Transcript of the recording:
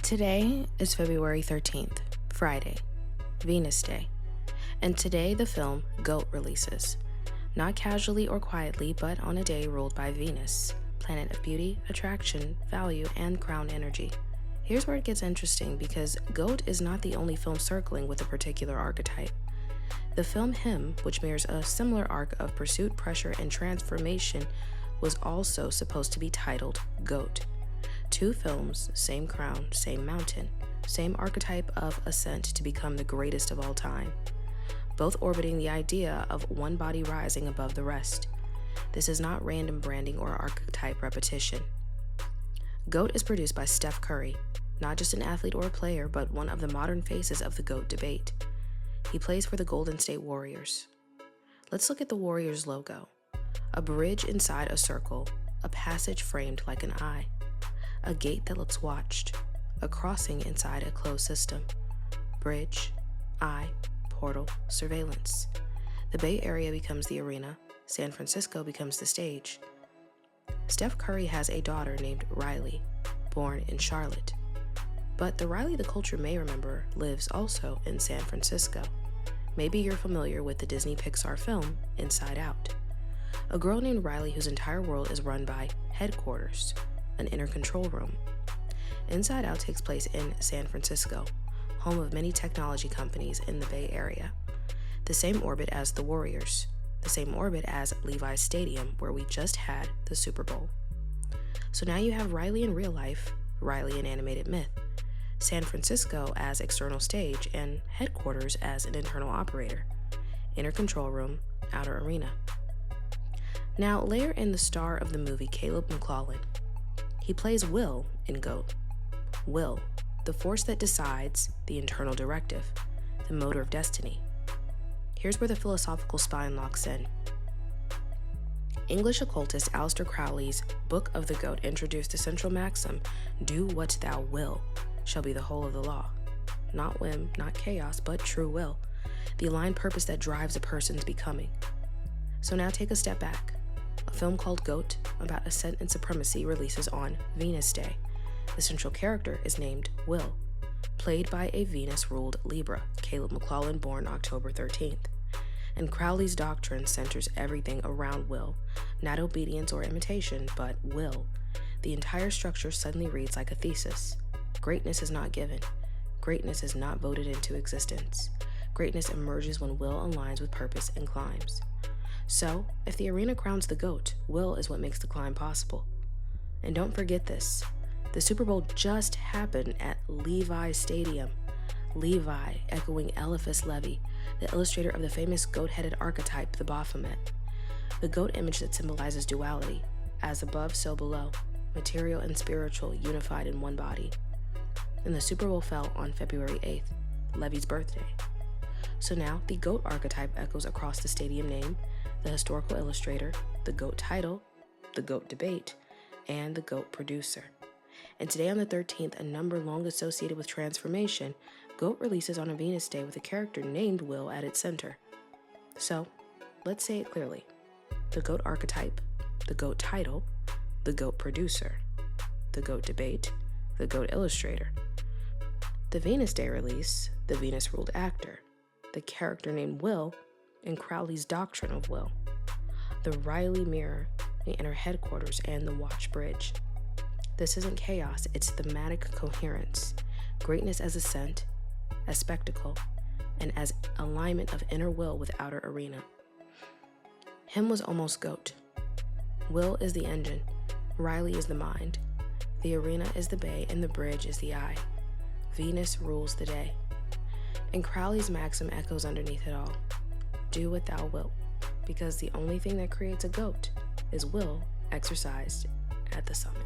Today is February 13th, Friday, Venus Day, and today the film GOAT releases. Not casually or quietly, but on a day ruled by Venus, planet of beauty, attraction, value, and crown energy. Here's where it gets interesting because GOAT is not the only film circling with a particular archetype. The film Him, which mirrors a similar arc of pursuit, pressure, and transformation, was also supposed to be titled GOAT. Two films, same crown, same mountain, same archetype of ascent to become the greatest of all time, both orbiting the idea of one body rising above the rest. This is not random branding or archetype repetition. GOAT is produced by Steph Curry, not just an athlete or a player, but one of the modern faces of the GOAT debate. He plays for the Golden State Warriors. Let's look at the Warriors logo. A bridge inside a circle, a passage framed like an eye, a gate that looks watched, a crossing inside a closed system, bridge, eye, portal, surveillance. The Bay Area becomes the arena, San Francisco becomes the stage. Steph Curry has a daughter named Riley, born in Charlotte. But the Riley the culture may remember lives also in San Francisco. Maybe you're familiar with the Disney Pixar film Inside Out. A girl named Riley whose entire world is run by headquarters, an inner control room. Inside Out takes place in San Francisco, home of many technology companies in the Bay Area. The same orbit as the Warriors, the same orbit as Levi Stadium where we just had the Super Bowl. So now you have Riley in real life, Riley in animated myth, San Francisco as external stage, and headquarters as an internal operator, inner control room, outer arena. Now layer in the star of the movie, Caleb McLaughlin. He plays Will in GOAT. Will, the force that decides, the internal directive, the motor of destiny. Here's where the philosophical spine locks in. English occultist Aleister Crowley's Book of the Goat introduced the central maxim, "Do what thou will, shall be the whole of the law." Not whim, not chaos, but true will, the aligned purpose that drives a person's becoming. So now take a step back. A film called GOAT, about ascent and supremacy, releases on Venus Day. The central character is named Will, played by a Venus-ruled Libra, Caleb McLaughlin, born October 13th. And Crowley's doctrine centers everything around will, not obedience or imitation, but will. The entire structure suddenly reads like a thesis. Greatness is not given. Greatness is not voted into existence. Greatness emerges when will aligns with purpose and climbs. So, if the arena crowns the GOAT, will is what makes the climb possible. And don't forget this, the Super Bowl just happened at Levi Stadium. Levi, echoing Eliphas Levi, the illustrator of the famous goat-headed archetype, the Baphomet. The goat image that symbolizes duality, as above, so below, material and spiritual unified in one body. And the Super Bowl fell on February 8th, Levi's birthday. So now the goat archetype echoes across the stadium name, the historical illustrator, the GOAT title, the GOAT debate, and the GOAT producer. And today on the 13th, a number long associated with transformation, GOAT releases on a Venus Day with a character named Will at its center. So, let's say it clearly. The GOAT archetype, the GOAT title, the GOAT producer, the GOAT debate, the GOAT illustrator. The Venus Day release, the Venus-ruled actor, the character named Will, and Crowley's doctrine of will, the Riley mirror, the inner headquarters, and the watch bridge. This isn't chaos, it's thematic coherence, greatness as ascent, as spectacle, and as alignment of inner will with outer arena. Him was almost GOAT. Will is the engine, Riley is the mind, the arena is the bay, and the bridge is the eye. Venus rules the day. And Crowley's maxim echoes underneath it all. Do what thou wilt, because the only thing that creates a GOAT is will exercised at the summit.